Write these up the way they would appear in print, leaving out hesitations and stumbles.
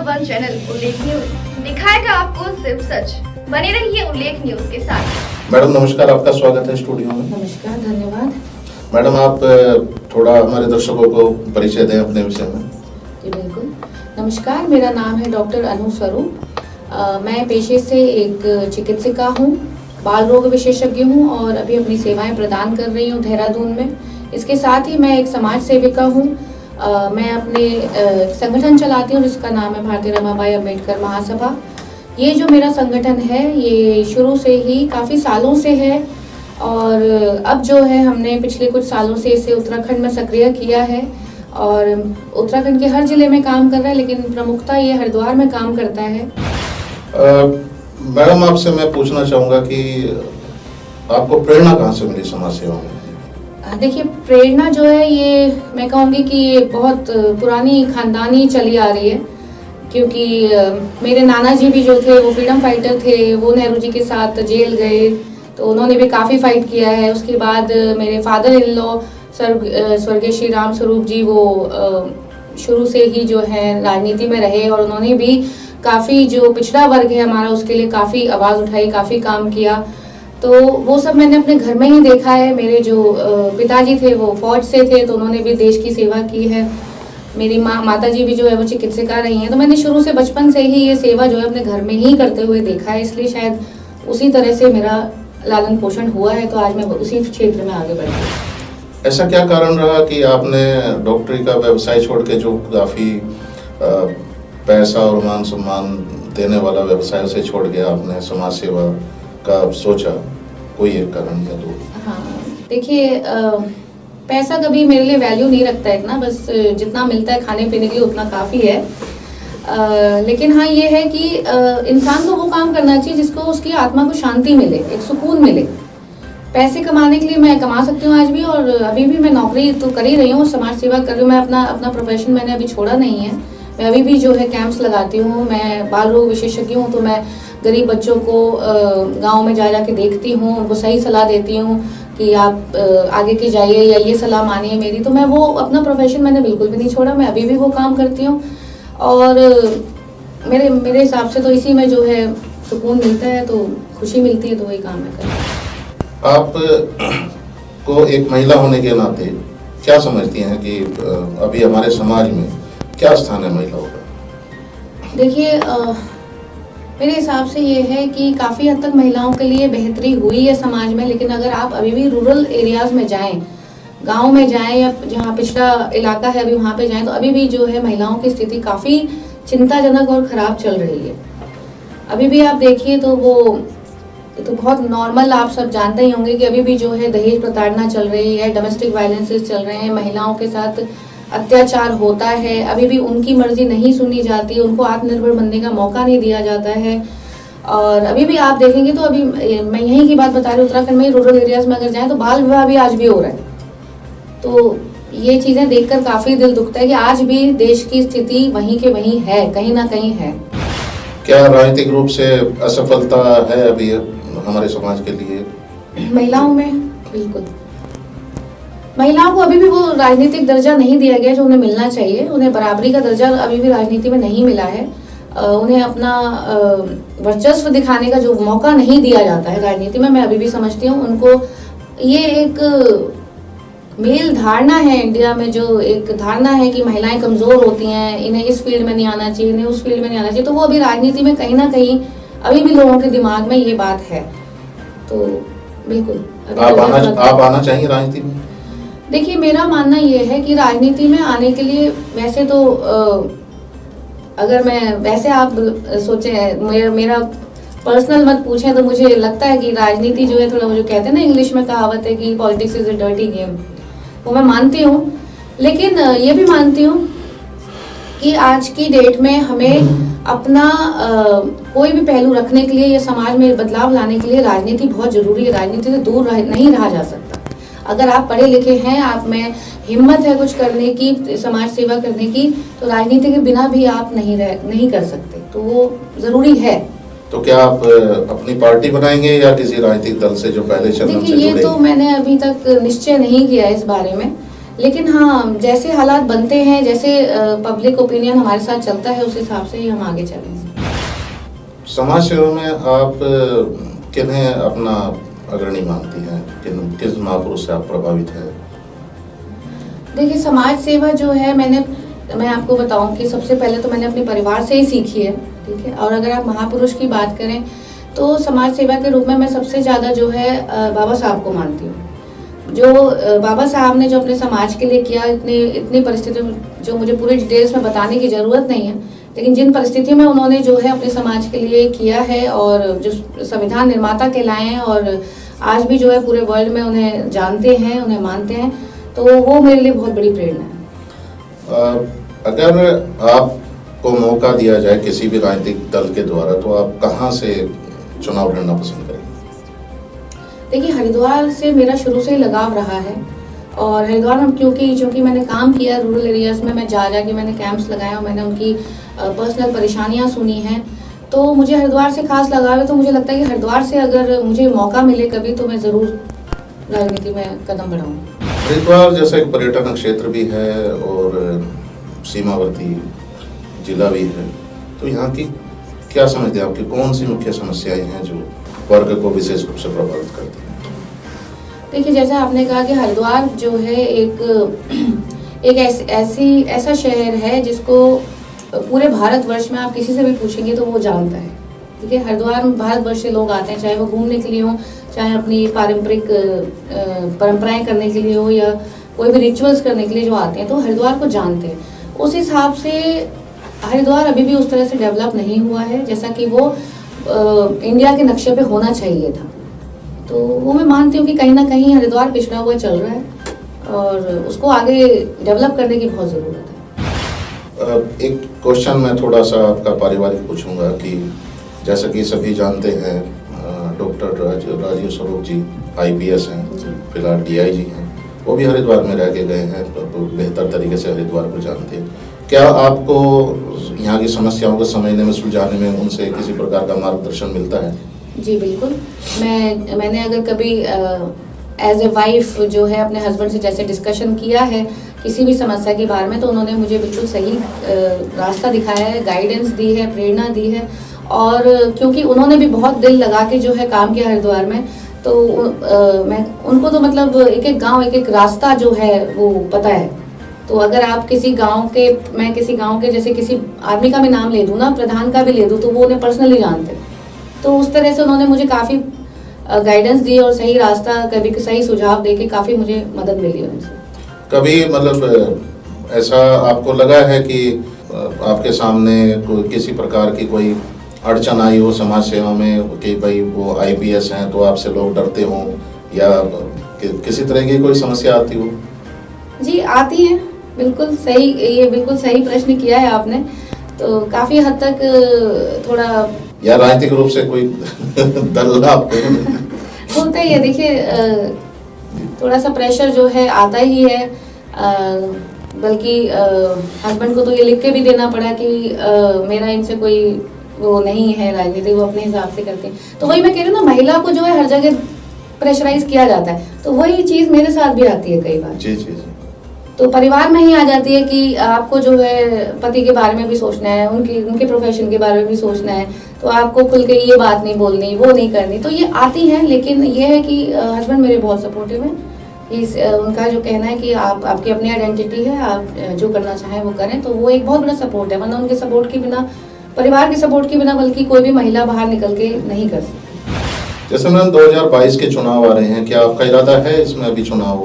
Number 1 channel उल्लेख news दिखाएगा आपको सिर्फ सच। बने रहिए उल्लेख न्यूज के साथ। मैडम नमस्कार, आपका स्वागत है स्टूडियो में। नमस्कार, धन्यवाद। मैडम आप थोड़ा हमारे दर्शकों को परिचय दें अपने विषय में। जी बिल्कुल। नमस्कार, मेरा नाम है डॉक्टर अनु स्वरूप। मैं पेशे से एक चिकित्सिका हूँ, बाल रोग विशेषज्ञ हूँ और अभी अपनी सेवाएं प्रदान कर रही हूँ देहरादून में। इसके साथ ही मैं एक समाज सेविका हूँ। मैं अपने संगठन चलाती हूँ जिसका नाम है भारतीय रमाबाई अम्बेडकर महासभा। ये जो मेरा संगठन है ये शुरू से ही काफ़ी सालों से है और अब जो है हमने पिछले कुछ सालों से इसे उत्तराखंड में सक्रिय किया है और उत्तराखंड के हर जिले में काम कर रहा है, लेकिन प्रमुखता ये हरिद्वार में काम करता है। मैडम आपसे मैं पूछना चाहूँगा कि आपको प्रेरणा कहाँ से मिली समाज सेवा में? देखिए, प्रेरणा जो है ये मैं कहूँगी कि ये बहुत पुरानी खानदानी चली आ रही है, क्योंकि मेरे नाना जी भी जो थे वो फ्रीडम फाइटर थे। वो नेहरू जी के साथ जेल गए तो उन्होंने भी काफ़ी फाइट किया है। उसके बाद मेरे फादर इन लॉ स्वर्गीय श्री राम स्वरूप जी वो शुरू से ही जो है राजनीति में रहे और उन्होंने भी काफ़ी जो पिछड़ा वर्ग है हमारा उसके लिए काफ़ी आवाज़ उठाई, काफ़ी काम किया। तो वो सब मैंने अपने घर में ही देखा है। मेरे जो पिताजी थे वो फौज से थे तो उन्होंने भी देश की सेवा की है। मेरी माता जी भी जो है वो चिकित्सिका रही हैं, तो मैंने शुरू से बचपन से ही ये सेवा जो है अपने घर में ही करते हुए देखा है, इसलिए शायद उसी तरह से मेरा लालन पोषण हुआ है। तो आज मैं उसी क्षेत्र में आगे बढ़ी हूँ। ऐसा क्या कारण रहा कि आपने डॉक्टरी का व्यवसाय छोड़ के जो काफ़ी पैसा और मान सम्मान देने वाला व्यवसाय से छोड़ के आपने समाज सेवा का सोचा? कोई एक कारण या दो? हाँ, देखिए, पैसा कभी मेरे लिए वैल्यू नहीं रखता है इतना, बस जितना मिलता है खाने पीने के लिए उतना काफ़ी है। लेकिन हाँ ये है कि इंसान को वो काम करना चाहिए जिसको उसकी आत्मा को शांति मिले, एक सुकून मिले। पैसे कमाने के लिए मैं कमा सकती हूँ आज भी और अभी भी मैं नौकरी तो कर ही रही हूँ, समाज सेवा कर रही हूँ। मैं अपना प्रोफेशन मैंने अभी छोड़ा नहीं है। मैं अभी भी जो है कैंप्स लगाती हूँ। मैं बाल रोग विशेषज्ञ हूँ तो मैं गरीब बच्चों को गांव में जा के देखती हूँ, उनको सही सलाह देती हूँ कि आप आगे की जाइए या ये सलाह मानिए मेरी। तो मैं वो अपना प्रोफेशन मैंने बिल्कुल भी नहीं छोड़ा, मैं अभी भी वो काम करती हूँ और मेरे हिसाब से तो इसी में जो है सुकून मिलता है, तो खुशी मिलती है, तो वही काम मैं करती हूँ। आप को एक महिला होने के नाते क्या समझती हैं कि अभी हमारे समाज में क्या स्थान है महिलाओं का? देखिए, मेरे हिसाब से ये है कि काफ़ी हद तक महिलाओं के लिए बेहतरी हुई है समाज में, लेकिन अगर आप अभी भी रूरल एरियाज में जाएं, गांव में जाएं या जहां पिछड़ा इलाका है अभी वहां पे जाएं, तो अभी भी जो है महिलाओं की स्थिति काफ़ी चिंताजनक और ख़राब चल रही है। अभी भी आप देखिए तो वो तो बहुत नॉर्मल, आप सब जानते ही होंगे कि अभी भी जो है दहेज प्रताड़ना चल रही है, डोमेस्टिक वायलेंसेस चल रहे हैं, महिलाओं के साथ अत्याचार होता है। अभी भी उनकी मर्जी नहीं सुनी जाती, उनको आत्मनिर्भर बनने का मौका नहीं दिया जाता है। और अभी भी आप देखेंगे तो अभी मैं यहीं की बात बता रही हूँ, उत्तराखंड में रूरल एरियाज में अगर जाएं तो बाल विवाह भी आज भी हो रहा है। तो ये चीज़ें देखकर काफ़ी दिल दुखता है कि आज भी देश की स्थिति वहीं के वहीं है, कहीं ना कहीं है। क्या राजनीतिक रूप से असफलता है अभी हमारे समाज के लिए महिलाओं में? बिल्कुल, महिलाओं को अभी भी वो राजनीतिक दर्जा नहीं दिया गया जो उन्हें मिलना चाहिए। उन्हें बराबरी का दर्जा अभी भी राजनीति में नहीं मिला है। उन्हें अपना वर्चस्व दिखाने का जो मौका नहीं दिया जाता है राजनीति में, मैं अभी भी समझती हूँ। उनको ये एक मेल धारणा है इंडिया में, जो एक धारणा है कि महिलाएं कमज़ोर होती हैं, इन्हें इस फील्ड में नहीं आना चाहिए, इन्हें उस फील्ड में नहीं आना चाहिए। तो वो अभी राजनीति में कहीं ना कहीं अभी भी लोगों के दिमाग में ये बात है। तो बिल्कुल आप आना चाहिए राजनीति में? देखिए, मेरा मानना यह है कि राजनीति में आने के लिए वैसे तो अगर मैं वैसे आप सोचें, मेरा पर्सनल मत पूछें, तो मुझे लगता है कि राजनीति जो है थोड़ा वो जो कहते हैं ना इंग्लिश में कहावत है कि politics is a dirty game, वो मैं मानती हूँ। लेकिन ये भी मानती हूँ कि आज की डेट में हमें अपना कोई भी पहलू रखने के लिए या समाज में बदलाव लाने के लिए राजनीति बहुत जरूरी है। राजनीति से दूर नहीं रहा जा सकता। अगर आप पढ़े लिखे हैं, आप में हिम्मत है कुछ करने की, समाज सेवा करने की, तो राजनीति के बिना भी आप नहीं कर सकते। तो वो जरूरी है। तो क्या आप अपनी पार्टी बनाएंगे या किसी राजनीतिक दल से जो पहले चरण से जुड़े? ये तो मैंने अभी तक निश्चय नहीं किया इस बारे में, लेकिन हाँ, जैसे हालात बनते हैं, जैसे पब्लिक ओपिनियन हमारे साथ चलता है, उस हिसाब से ही हम आगे चलेंगे। समाज सेवा में आप किन्हें अपना अग्रणी मानती हैं, किस महापुरुष से आप प्रभावित हैं? देखिए, समाज सेवा जो है, मैं आपको बताऊं कि सबसे पहले तो मैंने अपने परिवार से ही सीखी है, ठीक है। और अगर आप महापुरुष की बात करें तो समाज सेवा के रूप में मैं सबसे ज़्यादा जो है बाबा साहब को मानती हूँ। जो बाबा साहब ने जो अपने समाज के लिए किया, इतनी परिस्थितियों में, जो मुझे पूरी डिटेल्स में बताने की ज़रूरत नहीं है, लेकिन जिन परिस्थितियों में उन्होंने जो है अपने समाज के लिए किया है, और जो संविधान निर्माता कहलाए हैं, और आज भी जो है पूरे वर्ल्ड में उन्हें जानते हैं, उन्हें मानते हैं, तो वो मेरे लिए बहुत बड़ी प्रेरणा है। अगर आपको मौका दिया जाए किसी भी राजनीतिक दल के द्वारा, तो आप कहाँ से चुनाव लड़ना पसंद करेंगे? देखिए, हरिद्वार से मेरा शुरू से ही लगाव रहा है, और हरिद्वार में क्योंकि मैंने काम किया रूरल एरियाज में, मैं जाके मैंने कैंप्स लगाए और मैंने उनकी पर्सनल परेशानियां सुनी हैं, तो मुझे हरिद्वार से खास लगाव है। तो मुझे लगता है कि हरिद्वार से अगर मुझे मौका मिले कभी, तो मैं ज़रूर राजनीति में कदम बढ़ाऊँ। हरिद्वार जैसा एक पर्यटन क्षेत्र भी है और सीमावर्ती जिला भी है, तो यहाँ की क्या समझते हैं, आपकी कौन सी मुख्य समस्याएं हैं जो वर्ग को विशेष रूप से प्रभावित करती हैं? देखिए, जैसा आपने कहा कि हरिद्वार जो है एक ऐसा शहर है जिसको पूरे भारतवर्ष में आप किसी से भी पूछेंगे तो वो जानता है, ठीक है। हरिद्वार में भारतवर्ष से लोग आते हैं, चाहे वो घूमने के लिए हो, चाहे अपनी पारंपरिक परंपराएं करने के लिए हो, या कोई भी रिचुअल्स करने के लिए जो आते हैं, तो हरिद्वार को जानते हैं। उस हिसाब से हरिद्वार अभी भी उस तरह से डेवलप नहीं हुआ है जैसा कि वो इंडिया के नक्शे पे होना चाहिए था। तो वो मैं मानती हूँ कि कहीं ना कहीं हरिद्वार पिछड़ा हुआ चल रहा है, और उसको आगे डेवलप करने की बहुत ज़रूरत है। एक क्वेश्चन मैं थोड़ा सा आपका पारिवारिक पूछूंगा कि जैसा कि सभी जानते हैं, डॉक्टर राजीव स्वरूप जी IPS हैं, फिलहाल DIG हैं, वो भी हरिद्वार में रह के गए हैं, तो बेहतर तरीके से हरिद्वार को जानते हैं। क्या आपको यहाँ की समस्याओं को समझने में, सुलझाने में उनसे किसी प्रकार का मार्गदर्शन मिलता है? जी बिल्कुल। मैंने अगर कभी एज ए वाइफ जो है अपने हस्बैंड से जैसे डिस्कशन किया है किसी भी समस्या के बारे में, तो उन्होंने मुझे बिल्कुल सही रास्ता दिखाया है, गाइडेंस दी है, प्रेरणा दी है। और क्योंकि उन्होंने भी बहुत दिल लगा के जो है काम किया हरिद्वार में, तो मैं उनको तो मतलब एक एक गांव, एक एक रास्ता जो है वो पता है। तो अगर आप किसी गांव के जैसे किसी आदमी का भी नाम ले दूँ ना, प्रधान का भी ले दूँ, तो वो उन्हें पर्सनली जानते। तो उस तरह से उन्होंने मुझे काफ़ी गाइडेंस दी और सही रास्ता, कभी सही सुझाव दे के काफ़ी मुझे मदद मिली उनसे। कभी मतलब ऐसा आपको लगा है कि आपके सामने कोई किसी प्रकार की कोई अड़चन आई हो समाज सेवा में, कि भाई वो IPS हैं तो आपसे लोग डरते हों, या किसी तरह की कोई समस्या आती हो? जी आती है, बिल्कुल सही, ये बिल्कुल सही प्रश्न किया है आपने। तो काफ़ी हद तक थोड़ा, या राजनीतिक रूप से कोई दल आपको होता ही है। देखिए, थोड़ा सा प्रेशर जो है आता ही है, बल्कि हस्बैंड को तो ये लिख के भी देना पड़ा कि मेरा इनसे कोई वो नहीं है राजनीति, वो अपने हिसाब से करते हैं। तो वही मैं कह रही हूँ ना, महिला को जो है हर जगह प्रेशराइज किया जाता है, तो वही चीज़ मेरे साथ भी आती है कई बार। जी जी जी। तो परिवार में ही आ जाती है कि आपको जो है पति के बारे में भी सोचना है, उनके प्रोफेशन के बारे में भी सोचना है, तो आपको खुल के ये बात नहीं बोलनी, वो नहीं करनी। तो ये आती है, लेकिन ये है कि हस्बैंड मेरे बहुत सपोर्टिव हैं। उनका जो कहना है कि आपकी अपनी आइडेंटिटी है, आप जो करना चाहें वो करें, तो वो एक बहुत बड़ा सपोर्ट है। वरना उनके सपोर्ट के बिना, परिवार के सपोर्ट के बिना, बल्कि कोई भी महिला बाहर निकल के नहीं कर सकती। जैसे मैम 2022 के चुनाव आ रहे हैं, क्या आपका इरादा है इसमें अभी चुनाव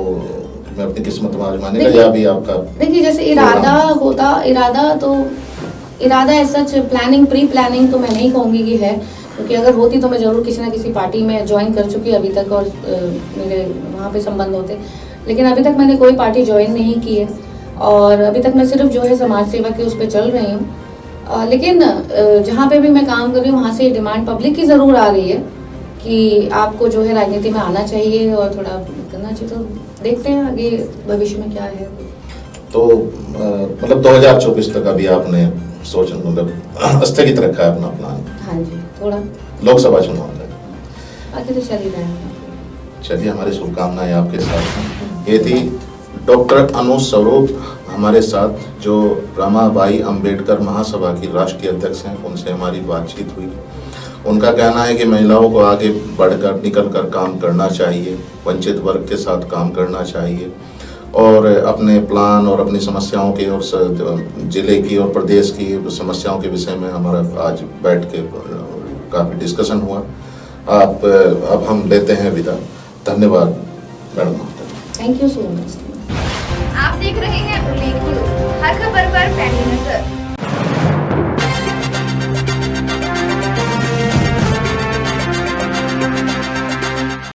में अपनी किस्मत आजमाने का, या भी आपका? देखिए, जैसे इरादा ऐसा सच प्री प्लानिंग तो मैं नहीं कहूँगी कि है, क्योंकि अगर होती तो मैं जरूर किसी ना किसी पार्टी में ज्वाइन कर चुकी अभी तक, और मेरे वहाँ पे संबंध होते। लेकिन अभी तक मैंने कोई पार्टी ज्वाइन नहीं की है, और अभी तक मैं सिर्फ जो है समाज सेवा के उस पर चल रही हूँ। लेकिन जहाँ पे भी मैं काम कर रही हूँ, वहाँ से डिमांड पब्लिक की ज़रूर आ रही है कि आपको जो है राजनीति में आना चाहिए और थोड़ा करना चाहिए। तो देखते हैं आगे भविष्य में क्या है। तो मतलब 2024 तक अभी आपने सोच, मतलब स्थगित रखा है अपना प्लान? हाँ जी, थोड़ा लोकसभा चुनाव में आगे तो चल ही रहा है। चलिए, हमारी शुभकामनाएं आपके साथ। ये थी डॉक्टर अनु स्वरूप हमारे साथ, जो रमाबाई अंबेडकर महासभा की राष्ट्रीय अध्यक्ष हैं, उनसे हमारी बातचीत हुई। उनका कहना है कि महिलाओं को आगे बढ़कर निकल कर काम करना चाहिए, वंचित वर्ग के साथ काम करना चाहिए और अपने प्लान और अपनी समस्याओं के और जिले की और प्रदेश की समस्याओं के विषय में हमारा आज बैठ के काफ़ी डिस्कशन हुआ। अब हम लेते हैं विदा। धन्यवाद madam. Thank you so much. आप देख रहे हैं उल्लेख न्यूज, हर खबर पर पैनी नजर।